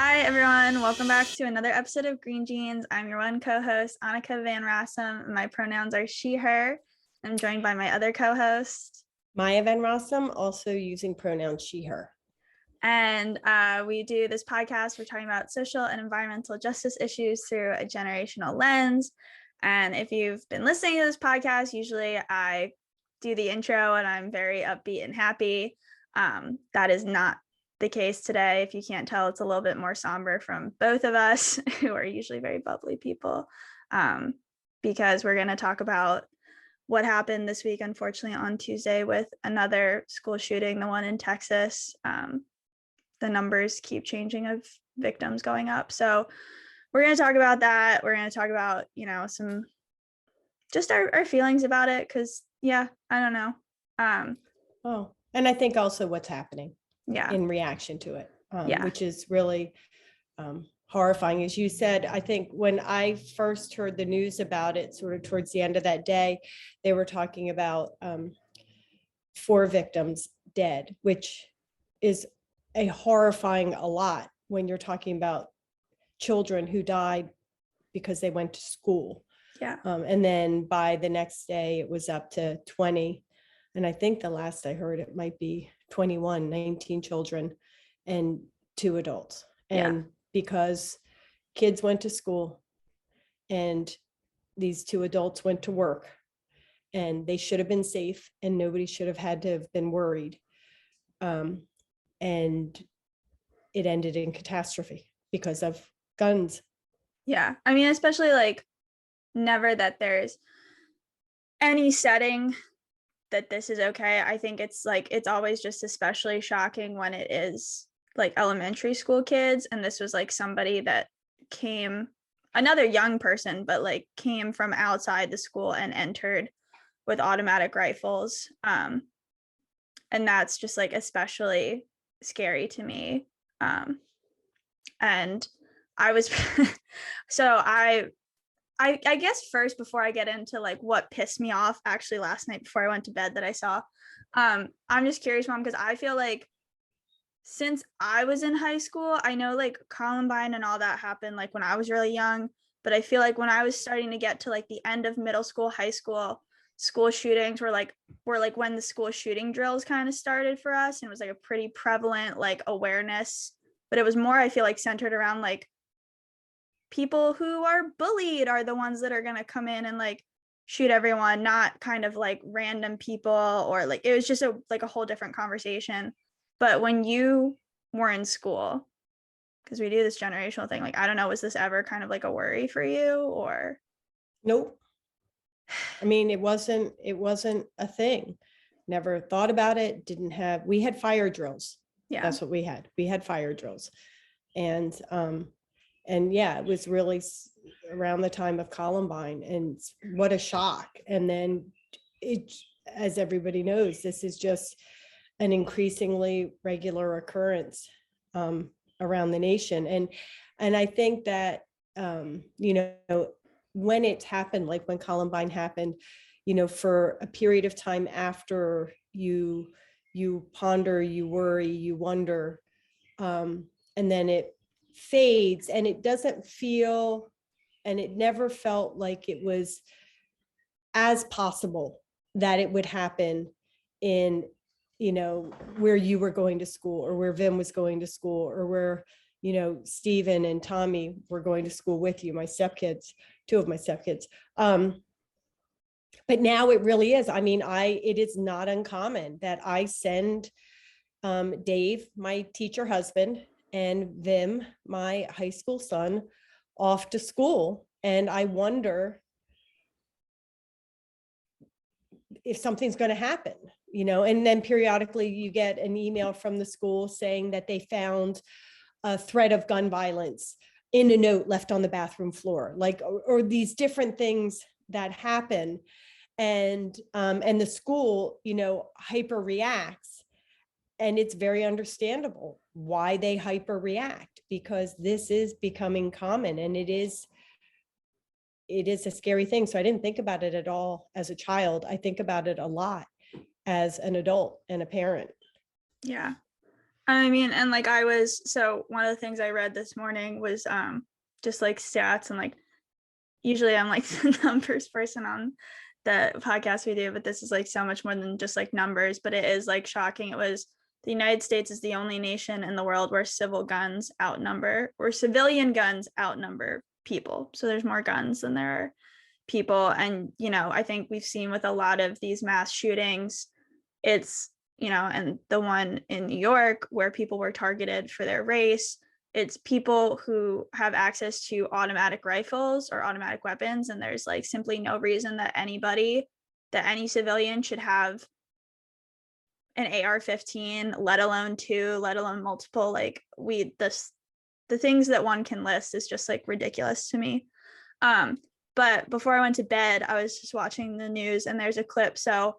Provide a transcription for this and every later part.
Hi, everyone. Welcome back to another episode of Green Jeans. I'm your one co-host, Annika Van Rossum. My pronouns are she, her. I'm joined by my other co-host, Maya Van Rossum, also using pronouns she, her. And we do this podcast. We're talking about social and environmental justice issues through a generational lens. And if you've been listening to this podcast, usually I do the intro and I'm very upbeat and happy. That is not the case today. If you can't tell, it's a little bit more somber from both of us, who are usually very bubbly people, because we're going to talk about what happened this week, unfortunately, on Tuesday with another school shooting, the one in Texas. The numbers keep changing of victims going up. So we're going to talk about that. We're going to talk about, some just our feelings about it. Cause I don't know. And I think also what's happening in reaction to it, which is really horrifying. As you said, I think when I first heard the news about it, sort of towards the end of that day, they were talking about 4 victims dead, which is a horrifying a lot when you're talking about children who died because they went to school. And then by the next day, it was up to 20. And I think the last I heard, it might be 19 children and 2 adults. And because kids went to school and these 2 adults went to work, and they should have been safe and nobody should have had to have been worried. And it ended in catastrophe because of guns. Yeah. I mean, especially like never that there's any setting that this is okay. I think it's always just especially shocking when it is like elementary school kids. And this was like somebody that another young person, but like came from outside the school and entered with automatic rifles. And that's just like especially scary to me. And I was so I guess first, before I get into like what pissed me off actually last night before I went to bed that I saw, I'm just curious, Mom, because I feel like since I was in high school, I know like Columbine and all that happened like when I was really young, but I feel like when I was starting to get to like the end of middle school, high school, school shootings were like when the school shooting drills kind of started for us, and it was like a pretty prevalent like awareness, but it was more, I feel like, centered around like people who are bullied are the ones that are going to come in and like shoot everyone, not kind of like random people, or like it was just a whole different conversation. But when you were in school, because we do this generational thing, like I don't know, was this ever kind of like a worry for you? Or nope. I mean, it wasn't a thing. Never thought about it. We had fire drills. That's what we had fire drills. And it was really around the time of Columbine, and what a shock. And then it, as everybody knows, this is just an increasingly regular occurrence around the nation. And I think that, when it happened, like when Columbine happened, for a period of time after, you ponder, you worry, you wonder, and then it fades, and it doesn't feel, and it never felt like it was as possible that it would happen in, where you were going to school, or where Vim was going to school, or where, Stephen and Tommy were going to school with you, my stepkids, 2 of my stepkids. But now it really is. I mean, it is not uncommon that I send Dave, my teacher husband, and Vim, my high school son, off to school. And I wonder if something's going to happen, and then periodically you get an email from the school saying that they found a threat of gun violence in a note left on the bathroom floor, like, or these different things that happen. And the school, hyper reacts. And it's very understandable why they hyper react, because this is becoming common, and it is a scary thing. So I didn't think about it at all as a child. I think about it a lot as an adult and a parent. Yeah. I mean, and like so one of the things I read this morning was just like stats, and like usually I'm like the numbers person on the podcast we do, but this is like so much more than just like numbers, but it is like shocking. It was the United States is the only nation in the world where civilian guns outnumber people. So there's more guns than there are people. And, I think we've seen with a lot of these mass shootings, it's, and the one in New York where people were targeted for their race, it's people who have access to automatic rifles or automatic weapons. And there's like simply no reason that any civilian should have an AR-15, let alone two, let alone multiple. Like the things that one can list is just like ridiculous to me. But before I went to bed, I was just watching the news, and there's a clip. So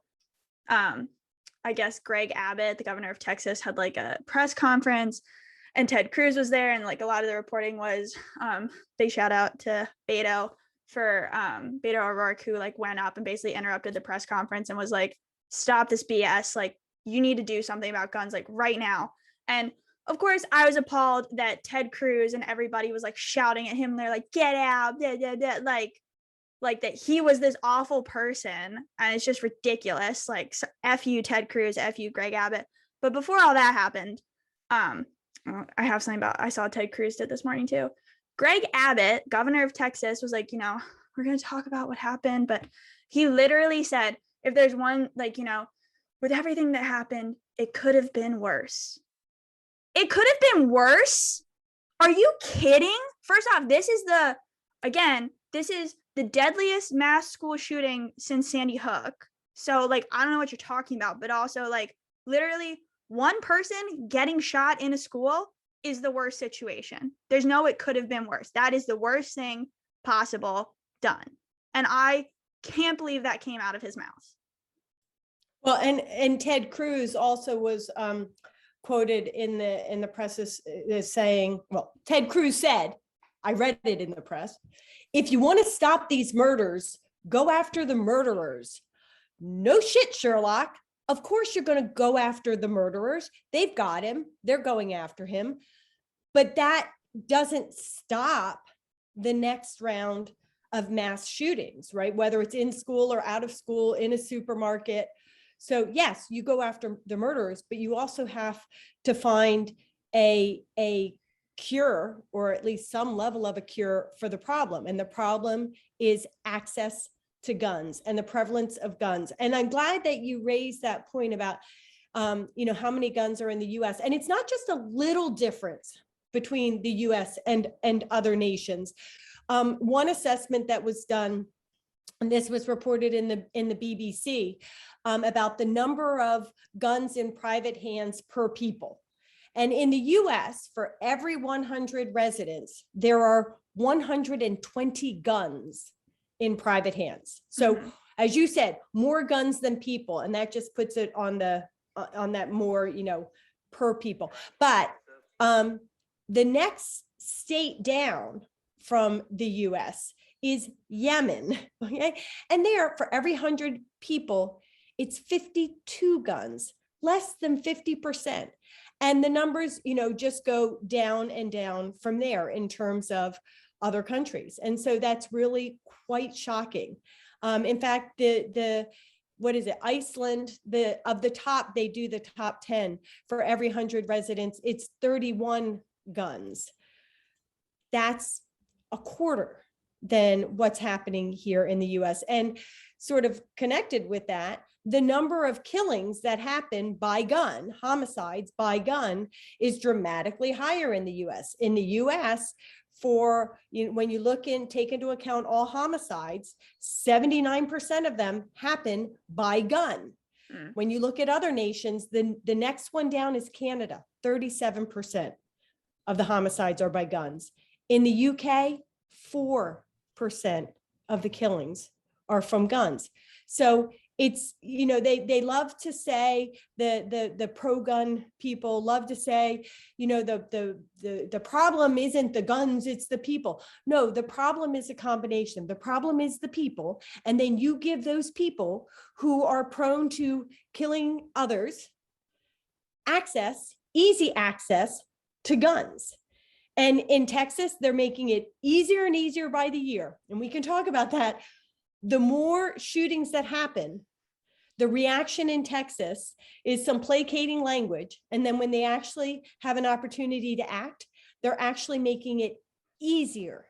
I guess Greg Abbott, the governor of Texas, had like a press conference, and Ted Cruz was there, and like a lot of the reporting was big shout out to Beto O'Rourke, who like went up and basically interrupted the press conference and was like, stop this BS, like you need to do something about guns like right now. And of course I was appalled that Ted Cruz and everybody was like shouting at him. They're like, get out, blah, blah, blah. Like that he was this awful person, and it's just ridiculous. Like, F you, Ted Cruz, F you, Greg Abbott. But before all that happened, I have something about, I saw Ted Cruz did this morning too. Greg Abbott, governor of Texas, was like, we're going to talk about what happened. But he literally said, if there's one, like, with everything that happened, it could have been worse. It could have been worse? Are you kidding? First off, this is the deadliest mass school shooting since Sandy Hook. So, like, I don't know what you're talking about, but also, like, literally one person getting shot in a school is the worst situation. There's no, it could have been worse. That is the worst thing possible done. And I can't believe that came out of his mouth. Well, and Ted Cruz also was quoted in the press as saying, well, Ted Cruz said, I read it in the press, if you want to stop these murders, go after the murderers. No shit, Sherlock. Of course you're going to go after the murderers. They've got him. They're going after him. But that doesn't stop the next round of mass shootings, right? Whether it's in school or out of school, in a supermarket. So yes, you go after the murderers, but you also have to find a cure, or at least some level of a cure for the problem. And the problem is access to guns and the prevalence of guns. And I'm glad that you raised that point about, how many guns are in the US. And it's not just a little difference between the US and other nations. One assessment that was done, and this was reported in the BBC, about the number of guns in private hands per people. And in the US, for every 100 residents, there are 120 guns in private hands. So as you said, more guns than people, and that just puts it on that more, per people. But the next state down from the US is Yemen, okay? And there, for every 100 people, it's 52 guns, less than 50%. And the numbers, just go down and down from there in terms of other countries. And so that's really quite shocking. In fact, what is it? Iceland, of the top, they do the top 10 for every 100 residents, it's 31 guns. That's a quarter than what's happening here in the US. And sort of connected with that, the number of killings that happen by gun, homicides by gun, is dramatically higher in the US. In the US, when you take into account all homicides, 79% of them happen by gun. When you look at other nations, the next one down is Canada. 37% of the homicides are by guns. In the UK, 4% of the killings are from guns. So it's, they love to say, the pro-gun people love to say, the problem isn't the guns, it's the people. No, the problem is a combination. The problem is the people. And then you give those people who are prone to killing others access easy access to guns. And in Texas, they're making it easier and easier by the year. And we can talk about that. The more shootings that happen, the reaction in Texas is some placating language. And then when they actually have an opportunity to act, they're actually making it easier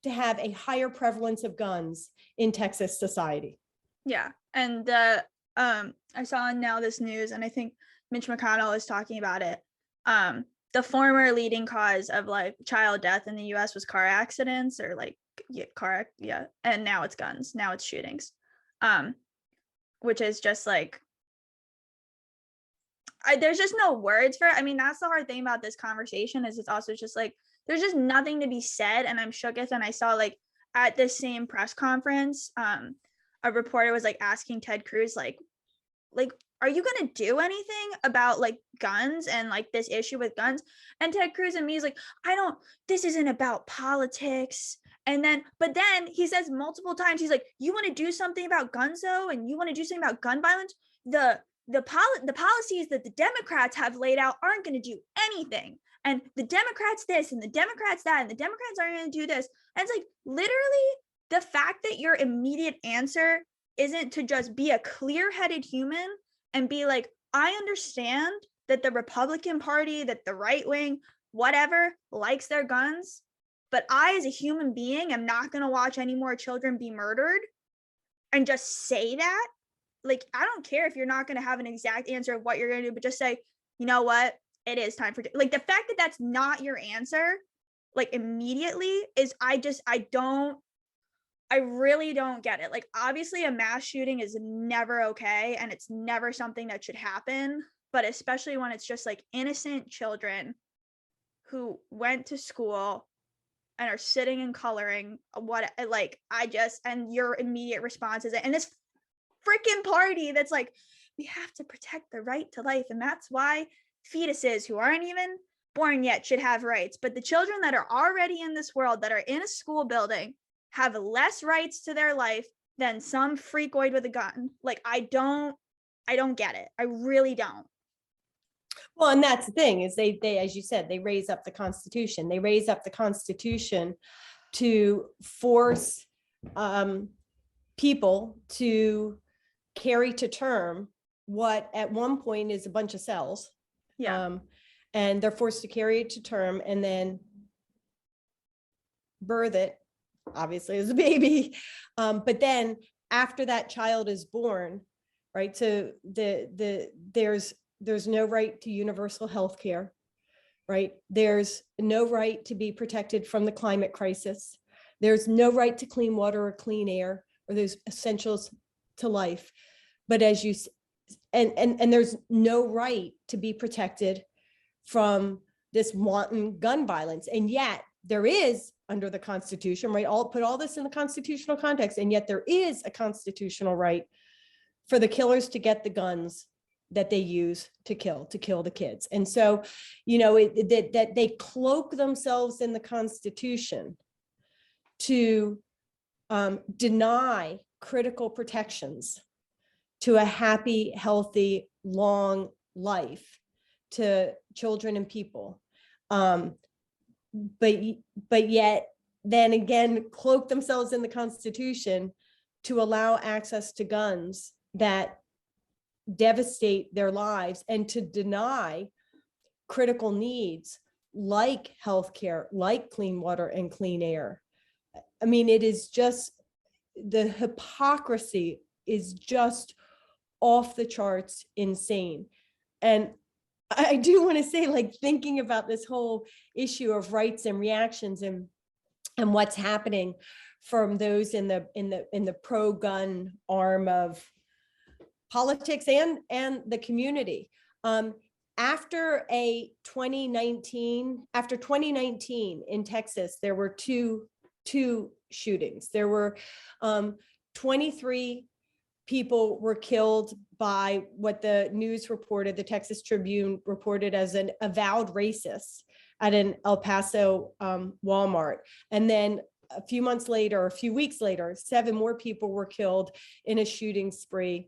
to have a higher prevalence of guns in Texas society. Yeah. And I saw now this news, and I think Mitch McConnell is talking about it. The former leading cause of like child death in the US was car accidents, or like and now it's guns, now it's shootings, which is just like, there's just no words for it. I mean, that's the hard thing about this conversation, is it's also just like there's just nothing to be said. And I'm shooketh. And I saw like at this same press conference, a reporter was like asking Ted Cruz like are you going to do anything about like guns and like this issue with guns? And Ted Cruz and me is like, this isn't about politics. And then, but then he says multiple times, he's like, you want to do something about guns though? And you want to do something about gun violence? The policies that the Democrats have laid out aren't going to do anything. And the Democrats this and the Democrats that, and the Democrats aren't going to do this. And it's like, literally the fact that your immediate answer isn't to just be a clear-headed human and be like, I understand that the Republican Party, that the right wing, whatever, likes their guns, but I, as a human being, am not going to watch any more children be murdered, and just say that. Like, I don't care if you're not going to have an exact answer of what you're going to do, but just say, you know what, it is time for, like, the fact that that's not your answer, like, immediately is, I really don't get it. Like, obviously a mass shooting is never okay, and it's never something that should happen, but especially when it's just like innocent children who went to school and are sitting and coloring, and your immediate response is, and this freaking party that's like, we have to protect the right to life, and that's why fetuses who aren't even born yet should have rights, but the children that are already in this world, that are in a school building, have less rights to their life than some freakoid with a gun. Like, I don't get it. I really don't. Well, and that's the thing, is they, as you said, they raise up the Constitution. They raise up the Constitution to force people to carry to term what at one point is a bunch of cells. Yeah. And they're forced to carry it to term and then birth it, obviously, as a baby. But then after that child is born, right? So there's no right to universal health care, right? There's no right to be protected from the climate crisis. There's no right to clean water or clean air, or those essentials to life. But as you, and there's no right to be protected from this wanton gun violence. And yet there is, under the Constitution, right? I'll put all this in the constitutional context, and yet there is a constitutional right for the killers to get the guns that they use to kill the kids. And so, that they cloak themselves in the Constitution to deny critical protections to a happy, healthy, long life to children and people. But yet then again cloak themselves in the Constitution to allow access to guns that devastate their lives, and to deny critical needs like healthcare, like clean water and clean air. I mean, it is just, the hypocrisy is just off the charts insane. And I do want to say, like, thinking about this whole issue of rights and reactions and what's happening from those in the pro-gun arm of politics and the community. After 2019 in Texas, there were two shootings. There were 23 people were killed by what the news reported, the Texas Tribune reported, as an avowed racist at an El Paso Walmart. And then a few weeks later, 7 more people were killed in a shooting spree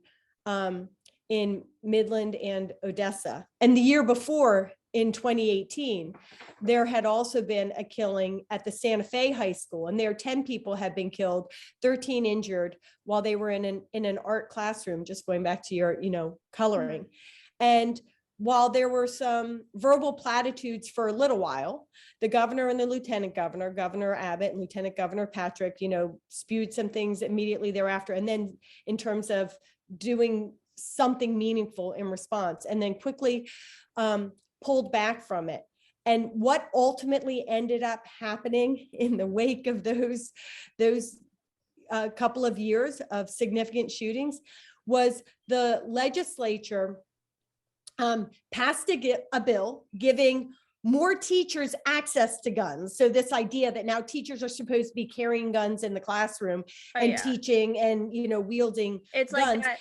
in Midland and Odessa. And the year before, in 2018, there had also been a killing at the Santa Fe High School, and there 10 people had been killed, 13 injured while they were in an art classroom, just going back to your, coloring. And while there were some verbal platitudes for a little while, the governor and the lieutenant governor, Governor Abbott and Lieutenant Governor Patrick, spewed some things immediately thereafter. And then in terms of doing something meaningful in response, and then quickly pulled back from it. And what ultimately ended up happening in the wake of those couple of years of significant shootings was the legislature passed a bill giving more teachers access to guns. So this idea that now teachers are supposed to be carrying guns in the classroom and teaching and, wielding guns. Like that.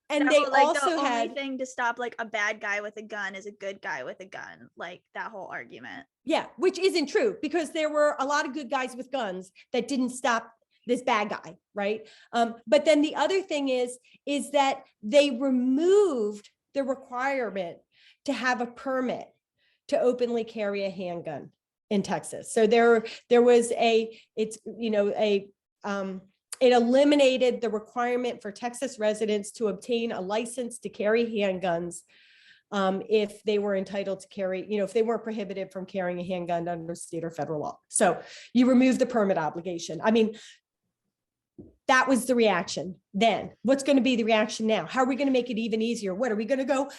And they also the had only thing to stop like a bad guy with a gun is a good guy with a gun, like that whole argument. Yeah, which isn't true, because there were a lot of good guys with guns that didn't stop this bad guy, right? But then the other thing is that they removed the requirement to have a permit to openly carry a handgun in Texas. So there was it eliminated the requirement for Texas residents to obtain a license to carry handguns if they were entitled to carry, if they weren't prohibited from carrying a handgun under state or federal law. So you remove the permit obligation. I mean, that was the reaction then. What's going to be the reaction now? How are we going to make it even easier? What are we going to go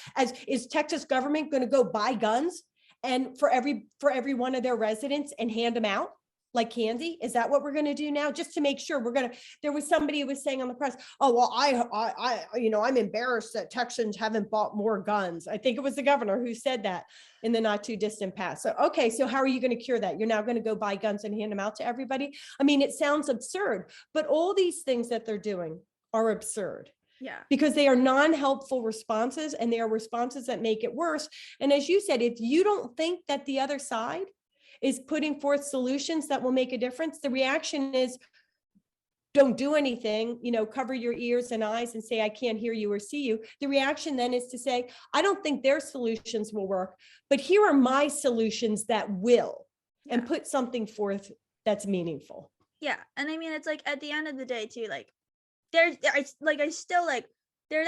is Texas government going to go buy guns and for every one of their residents and hand them out like candy? Is that what we're going to do now? Just to make sure there was somebody who was saying on the press, oh, well, I'm embarrassed that Texans haven't bought more guns. I think it was the governor who said that in the not too distant past. So, okay, so how are you going to cure that? You're now going to go buy guns and hand them out to everybody? I mean, it sounds absurd, but all these things that they're doing are absurd. Yeah. Because they are non-helpful responses, and they are responses that make it worse. And as you said, if you don't think that the other side is putting forth solutions that will make a difference, the reaction is don't do anything, cover your ears and eyes and say, I can't hear you or see you. The reaction then is to say, I don't think their solutions will work, but here are my solutions that will, and put something forth that's meaningful. Yeah. And I mean, it's like at the end of the day too, like there's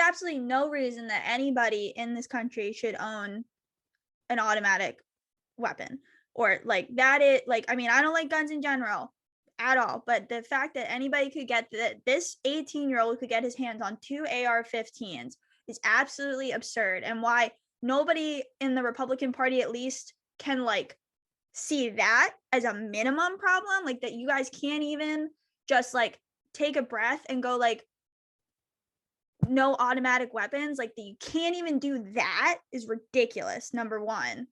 absolutely no reason that anybody in this country should own an automatic weapon. Or like that is like, I mean, I don't like guns in general at all, but the fact that anybody could get this 18-year-old could get his hands on 2 AR-15s is absolutely absurd. And why nobody in the Republican Party at least can like see that as a minimum problem, like that you guys can't even just like take a breath and go like, no automatic weapons, like that you can't even do that is ridiculous, number one.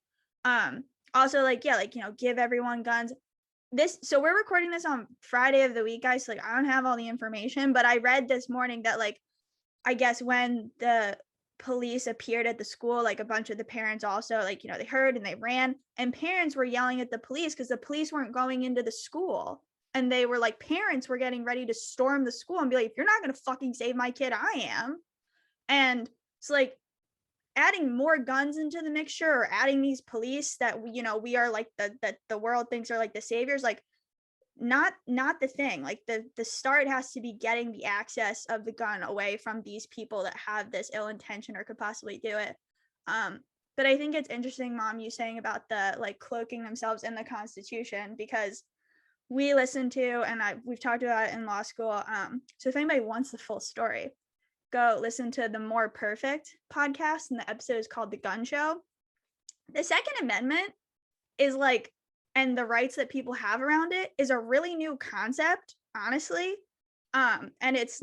Also, give everyone guns. So we're recording this on Friday of the week, guys. So, I don't have all the information, but I read this morning that, I guess when the police appeared at the school, a bunch of the parents also, they heard and they ran. And parents were yelling at the police because the police weren't going into the school. And they were parents were getting ready to storm the school and be like, if you're not going to fucking save my kid, I am. And it's adding more guns into the mixture, or adding these police that we are that the world thinks are the saviors, not the thing. The start has to be getting the access of the gun away from these people that have this ill intention or could possibly do it. But I think it's interesting, Mom, you saying about the cloaking themselves in the Constitution, because we listened to, and we've talked about it in law school. So if anybody wants the full story, go listen to the More Perfect podcast, and the episode is called The Gun Show. The Second Amendment is and the rights that people have around it is a really new concept, honestly. And it's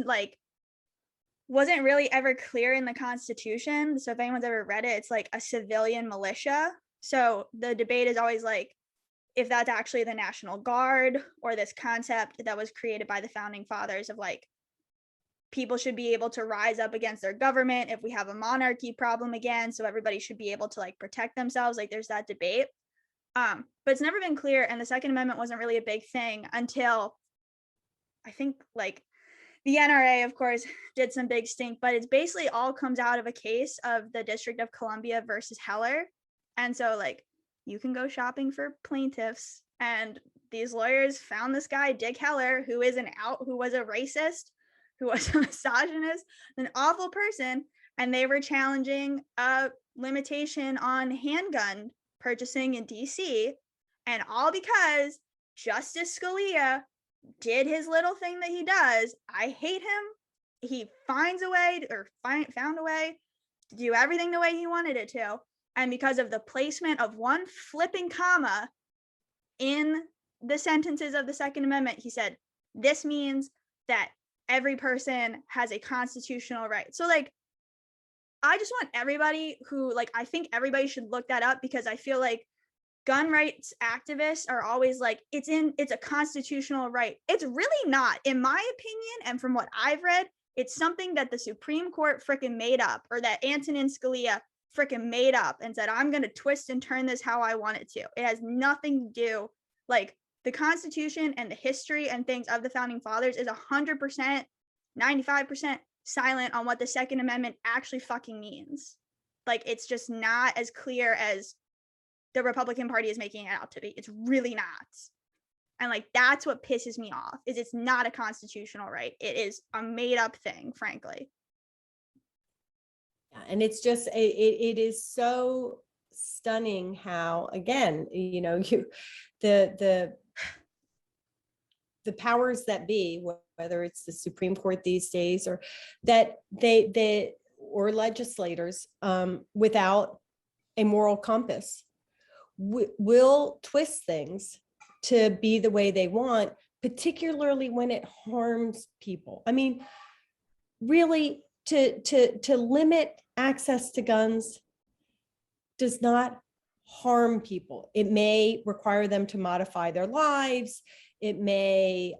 wasn't really ever clear in the Constitution. So if anyone's ever read it, it's a civilian militia. So the debate is always if that's actually the National Guard, or this concept that was created by the founding fathers of people should be able to rise up against their government if we have a monarchy problem again. So everybody should be able to protect themselves. There's that debate. But it's never been clear. And the Second Amendment wasn't really a big thing until I think the the NRA, of course, did some big stink, but it's basically all comes out of a case of the District of Columbia versus Heller. And so, like, you can go shopping for plaintiffs, and these lawyers found this guy, Dick Heller, who was a racist, who was a misogynist, an awful person, and they were challenging a limitation on handgun purchasing in DC, and all because Justice Scalia did his little thing that he does. I hate him. He finds a way found a way to do everything the way he wanted it to. And because of the placement of one flipping comma in the sentences of the Second Amendment, he said, this means that every person has a constitutional right. So, like, I just want everybody who, like, I think everybody should look that up, because I feel like gun rights activists are always like, it's a constitutional right. It's really not, in my opinion, and from what I've read, it's something that the Supreme Court freaking made up, or that Antonin Scalia freaking made up and said, I'm going to twist and turn this how I want it to. It has nothing to do, like, the Constitution and the history and things of the Founding Fathers is 100%, 95% silent on what the Second Amendment actually fucking means. Like, it's just not as clear as the Republican Party is making it out to be. It's really not. And, like, that's what pisses me off, is it's not a constitutional right. It is a made up thing, frankly. And it's just, it is so stunning how, again, you know, the powers that be, whether it's the Supreme Court these days, or that or legislators, without a moral compass, will twist things to be the way they want, particularly when it harms people. I mean, really, to limit access to guns does not harm people. It may require them to modify their lives. It may,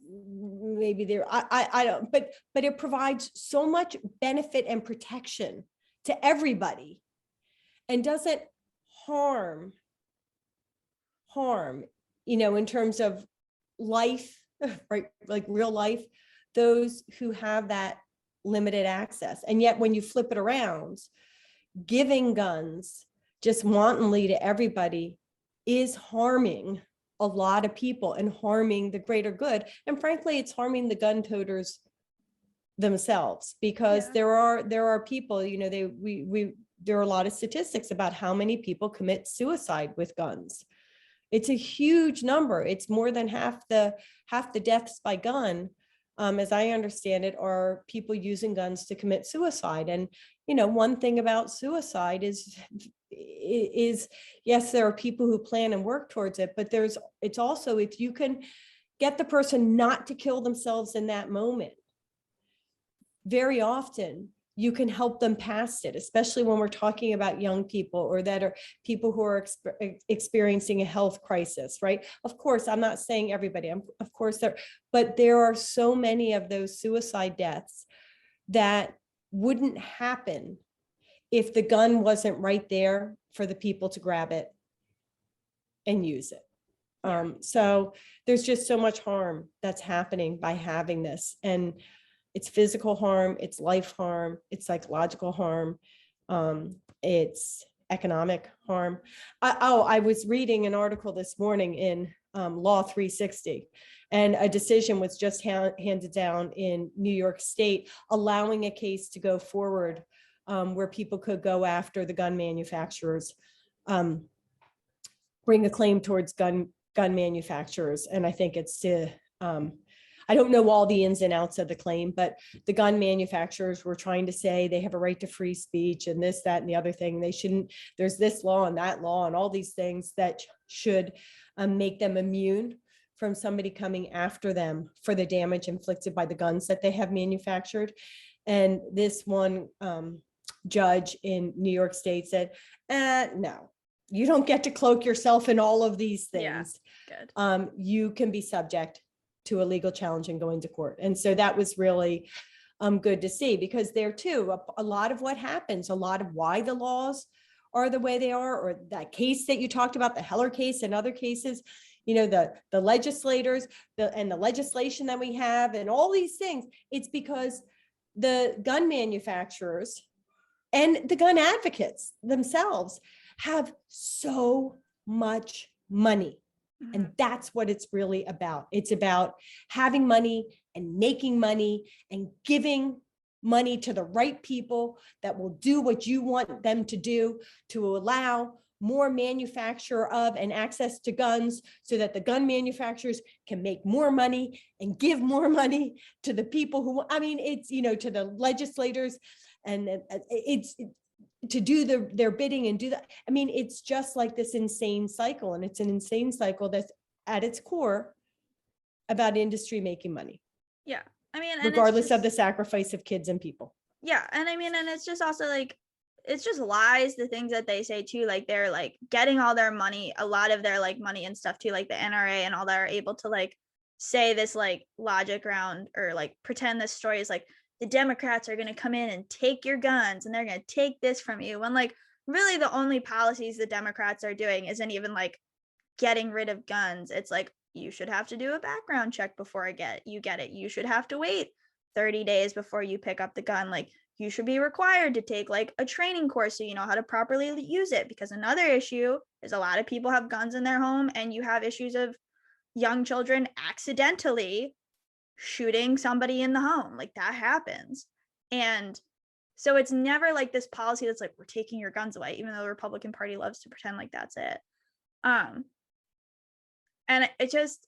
maybe they're, I don't, but it provides so much benefit and protection to everybody, and doesn't harm, you know, in terms of life, right? Like real life, those who have that limited access. And yet when you flip it around, giving guns just wantonly to everybody is harming a lot of people and harming the greater good. And frankly, it's harming the gun toters themselves, because there are people, you know, there are a lot of statistics about how many people commit suicide with guns. It's a huge number. It's more than half the deaths by gun, as I understand it, are people using guns to commit suicide. And, you know, one thing about suicide is yes, there are people who plan and work towards it, but it's also, if you can get the person not to kill themselves in that moment, very often you can help them past it, especially when we're talking about young people, or that are people who are experiencing a health crisis, right? Of course, I'm not saying everybody, of course but there are so many of those suicide deaths that wouldn't happen if the gun wasn't right there for the people to grab it and use it. So there's just so much harm that's happening by having this. And it's physical harm, it's life harm, it's psychological harm, it's economic harm. I was reading an article this morning in Law 360, and a decision was just handed down in New York State, allowing a case to go forward where people could go after the gun manufacturers, bring a claim towards gun manufacturers. And I think it's to, I don't know all the ins and outs of the claim, but the gun manufacturers were trying to say they have a right to free speech and this, that, and the other thing. They shouldn't, there's this law and that law and all these things that should make them immune from somebody coming after them for the damage inflicted by the guns that they have manufactured. And this one judge in New York State said, no, you don't get to cloak yourself in all of these things. Yeah, good. You can be subject to a legal challenge and going to court. And so that was really good to see, because there too, a lot of what happens, a lot of why the laws are the way they are, or that case that you talked about, the Heller case and other cases, the legislators, and the legislation that we have and all these things. It's because the gun manufacturers and the gun advocates themselves have so much money. And that's what it's really about. It's about having money and making money and giving money to the right people that will do what you want them to do, to allow more manufacture of and access to guns, so that the gun manufacturers can make more money and give more money to the people who, it's, to the legislators, and it's to do their bidding and do that. It's just like this insane cycle, and it's an insane cycle that's at its core about industry making money. Yeah. Regardless of the sacrifice of kids and people. Yeah. And it's just also like, it's just lies, the things that they say too, like they're like getting all their money, a lot of their like money and stuff too, like the NRA and all that, are able to like say this like logic around, or like pretend this story is like the Democrats are going to come in and take your guns and they're going to take this from you, when like really the only policies the Democrats are doing isn't even like getting rid of guns. It's like, you should have to do a background check before you get it. You should have to wait 30 days before you pick up the gun. Like, you should be required to take like a training course so you know how to properly use it. Because another issue is a lot of people have guns in their home, and you have issues of young children accidentally shooting somebody in the home. Like, that happens. And so it's never like this policy that's like, we're taking your guns away, even though the Republican Party loves to pretend like that's it. And it just,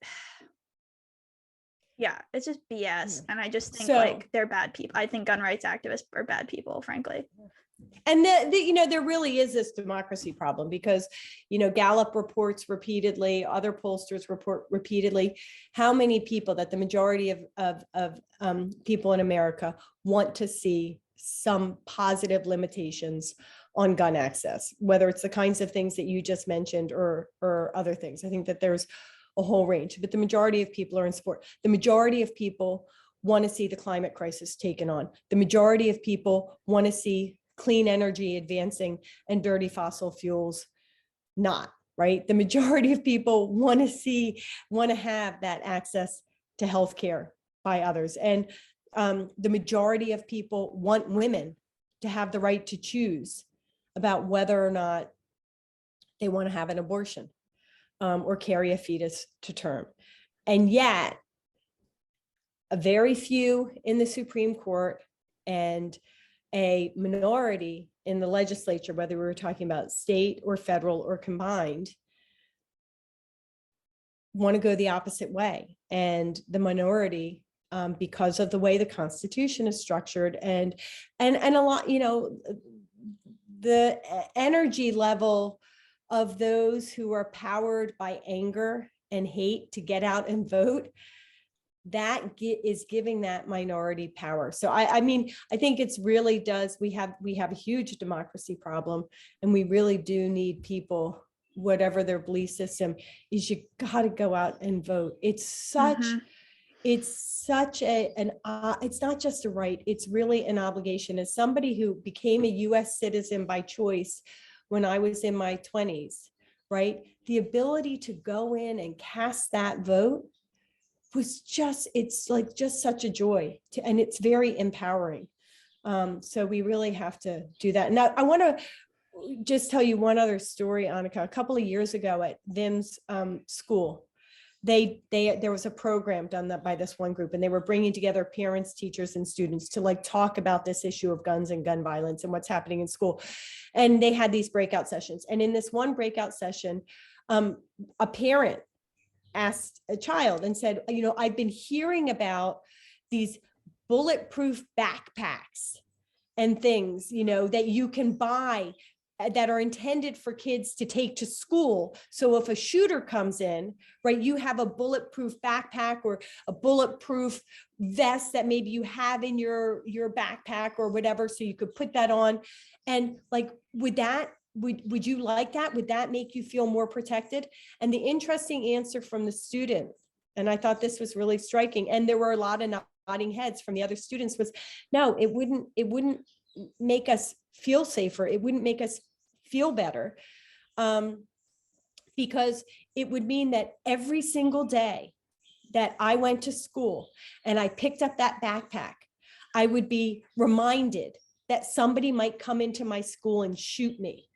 yeah, it's just BS. And I just think like they're bad people. I think gun rights activists are bad people, frankly. And there really is this democracy problem, because, Gallup reports repeatedly, other pollsters report repeatedly, how many people, that the majority of people in America want to see some positive limitations on gun access, whether it's the kinds of things that you just mentioned or other things. I think that there's a whole range, but the majority of people are in support. The majority of people want to see the climate crisis taken on. The majority of people want to see clean energy advancing and dirty fossil fuels not, right? The majority of people want to have that access to healthcare by others. And the majority of people want women to have the right to choose about whether or not they want to have an abortion or carry a fetus to term. And yet, a very few in the Supreme Court and a minority in the legislature, whether we were talking about state or federal or combined, want to go the opposite way. And the minority, because of the way the Constitution is structured, and a lot, the energy level of those who are powered by anger and hate to get out and vote, that is giving that minority power. So I think it's really does, we have a huge democracy problem, and we really do need people, whatever their belief system is, you got to go out and vote. It's such it's not just a right, it's really an obligation. As somebody who became a US citizen by choice when I was in my 20s, right? The ability to go in and cast that vote was just such a joy and it's very empowering. So we really have to do that. Now, I want to just tell you one other story, Annika. A couple of years ago at Vim's school, there was a program done by this one group, and they were bringing together parents, teachers, and students to talk about this issue of guns and gun violence and what's happening in school. And they had these breakout sessions. And in this one breakout session, a parent asked a child and said, I've been hearing about these bulletproof backpacks and things, that you can buy that are intended for kids to take to school. So if a shooter comes in, right, you have a bulletproof backpack or a bulletproof vest that maybe you have in your backpack or whatever, so you could put that on. And would you like that? Would that make you feel more protected? And the interesting answer from the student, and I thought this was really striking, and there were a lot of nodding heads from the other students, was no, it wouldn't make us feel safer. It wouldn't make us feel better. because it would mean that every single day that I went to school and I picked up that backpack, I would be reminded that somebody might come into my school and shoot me,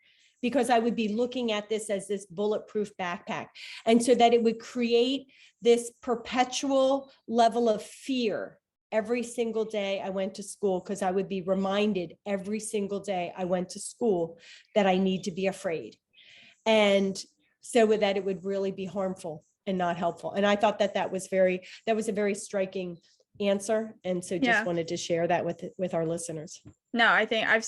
because I would be looking at this as this bulletproof backpack. And so that it would create this perpetual level of fear every single day I went to school, because I would be reminded every single day I went to school that I need to be afraid. And so with that, it would really be harmful and not helpful. And I thought that was a very striking answer. And so just wanted to share that with our listeners. No, I think I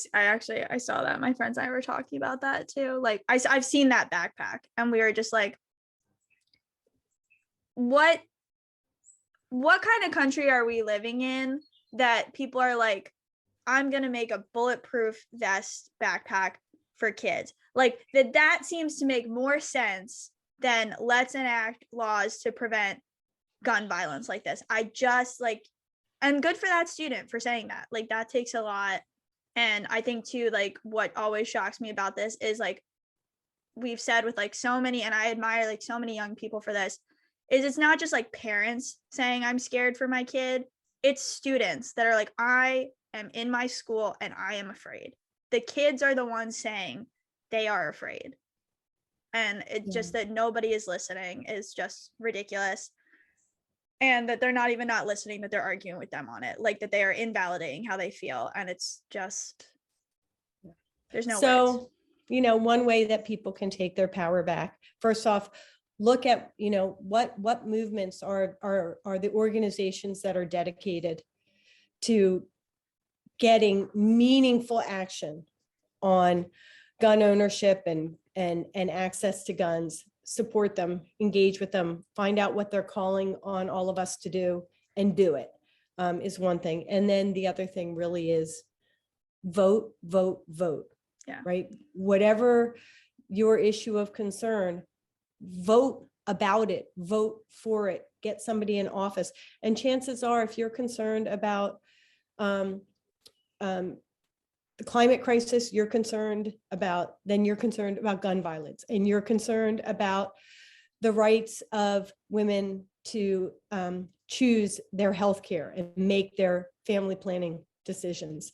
saw that. My friends and I were talking about that too. Like I've seen that backpack, and we were just like, what kind of country are we living in that people are like, I'm going to make a bulletproof vest backpack for kids? Like that seems to make more sense than let's enact laws to prevent gun violence like this. And good for that student for saying that. Like that takes a lot. And I think too, like what always shocks me about this is like we've said with like so many, and I admire like so many young people for this, is it's not just like parents saying I'm scared for my kid. It's students that are like, I am in my school and I am afraid. The kids are the ones saying they are afraid. And it's just that nobody is listening is just ridiculous. And that they're not even not listening, that they're arguing with them on it, like that they are invalidating how they feel. And it's just, there's no words. One way that people can take their power back, first off, look at, what movements are the organizations that are dedicated to getting meaningful action on gun ownership and access to guns. Support them, engage with them, find out what they're calling on all of us to do, and do it, is one thing. And then the other thing really is vote. Yeah. Right. Whatever your issue of concern, vote about it, vote for it, get somebody in office. And chances are, if you're concerned about the climate crisis, you're concerned about gun violence, and you're concerned about the rights of women to choose their health care and make their family planning decisions.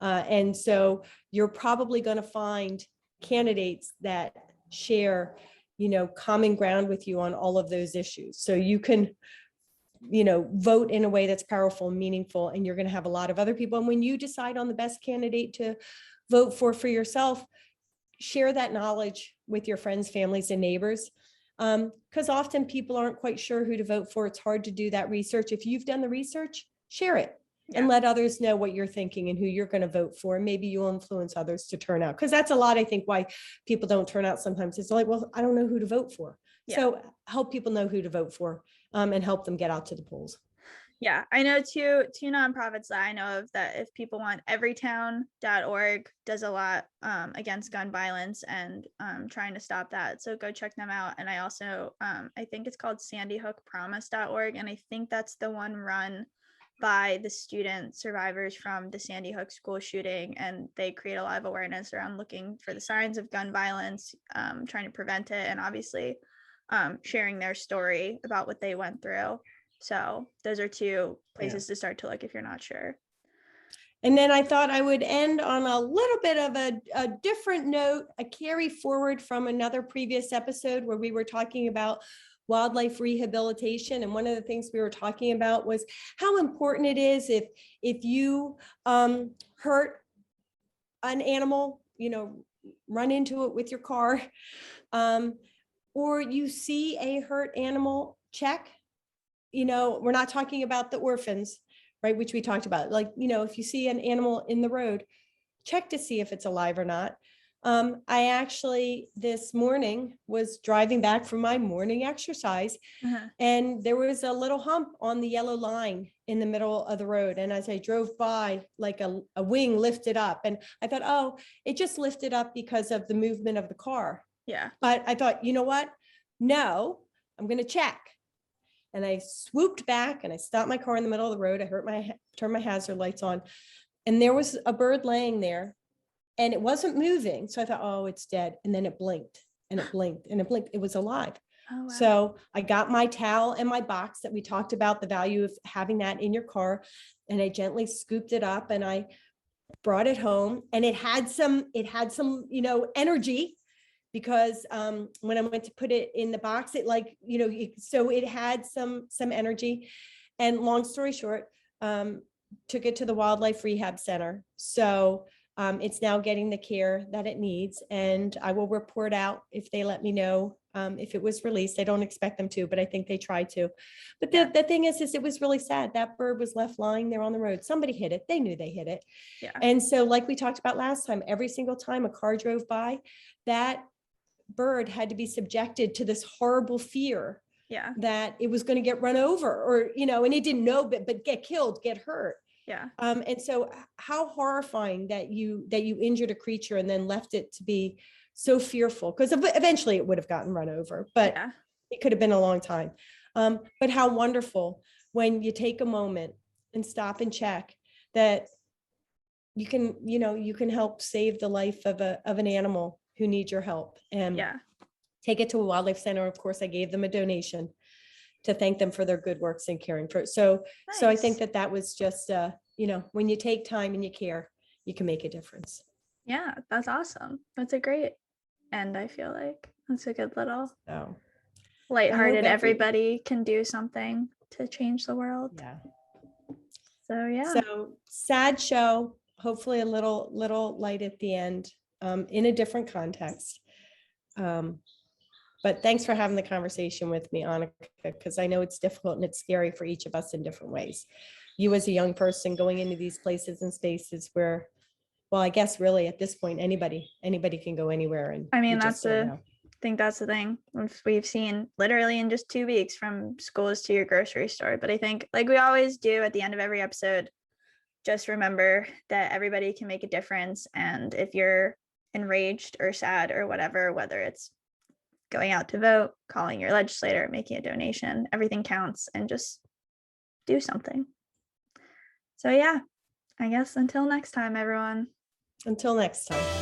And so you're probably going to find candidates that share, common ground with you on all of those issues. So you can, vote in a way that's powerful and meaningful, and you're going to have a lot of other people. And when you decide on the best candidate to vote for yourself, share that knowledge with your friends, families, and neighbors. Because often people aren't quite sure who to vote for. It's hard to do that research. If you've done the research, share it. And let others know what you're thinking and who you're going to vote for. And maybe you'll influence others to turn out. Because that's a lot, I think, why people don't turn out sometimes. It's like, well, I don't know who to vote for. Yeah. So help people know who to vote for, and help them get out to the polls. Yeah, I know two nonprofits that I know of that if people want, everytown.org does a lot against gun violence and trying to stop that. So go check them out. And I also, I think it's called sandyhookpromise.org. And I think that's the one run by the student survivors from the Sandy Hook school shooting, and they create a lot of awareness around looking for the signs of gun violence, trying to prevent it, and obviously sharing their story about what they went through. So those are two places to start to look if you're not sure. And then I thought I would end on a little bit of a different note, a carry forward from another previous episode where we were talking about wildlife rehabilitation. And one of the things we were talking about was how important it is if you hurt an animal, run into it with your car, or you see a hurt animal, check. We're not talking about the orphans, right, which we talked about. Like, if you see an animal in the road, check to see if it's alive or not. I actually this morning was driving back from my morning exercise, and there was a little hump on the yellow line in the middle of the road. And as I drove by, like a wing lifted up, and I thought, oh, it just lifted up because of the movement of the car. Yeah. But I thought, you know what? No, I'm going to check. And I swooped back and I stopped my car in the middle of the road. I turned my hazard lights on, and there was a bird laying there. And it wasn't moving. So I thought, oh, it's dead. And then it blinked. and it blinked and it blinked. It was alive. Oh, wow. So I got my towel and my box that we talked about, the value of having that in your car. And I gently scooped it up and I brought it home, and it had some, energy, because when I went to put it in the box, it so it had some energy. And long story short, took it to the wildlife rehab center. So it's now getting the care that it needs, and I will report out if they let me know if it was released. I don't expect them to, but I think they try to. But the thing is it was really sad. That bird was left lying there on the road. Somebody hit it. They knew they hit it. Yeah. And so, like we talked about last time, every single time a car drove by, that bird had to be subjected to this horrible fear that it was going to get run over, or, and it didn't know, but get killed, get hurt. Yeah. And so how horrifying that you injured a creature and then left it to be so fearful, because eventually it would have gotten run over, but it could have been a long time. But how wonderful when you take a moment and stop and check that you can help save the life of an animal who needs your help, and take it to a wildlife center. Of course, I gave them a donation to thank them for their good works and caring for it. So I think that was just, when you take time and you care, you can make a difference. Yeah, that's awesome. That's a great end. I feel like that's a good little lighthearted, everybody can do something to change the world. Yeah. So sad show, hopefully a little light at the end, in a different context. But thanks for having the conversation with me, Annika, because I know it's difficult and it's scary for each of us in different ways. You as a young person going into these places and spaces where, well, I guess really at this point, anybody can go anywhere. And I mean, I think that's the thing we've seen literally in just 2 weeks, from schools to your grocery store. But I think, like we always do at the end of every episode, just remember that everybody can make a difference. And if you're enraged or sad or whatever, whether it's going out to vote, calling your legislator, making a donation, everything counts, and just do something. So I guess until next time, everyone. Until next time.